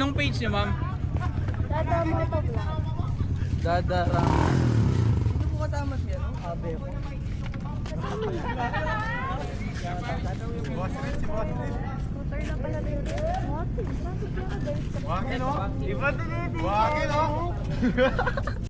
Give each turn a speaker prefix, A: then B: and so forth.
A: Anong page niyo, ma'am?
B: Dada Motovlog.
A: Dada Ram.
C: Hindi mo kasama siya, no? Abe ko.
B: Scooter na pala rin. What? Traffic na guys.
D: Wagin, oh. Iba din, Wagin, oh.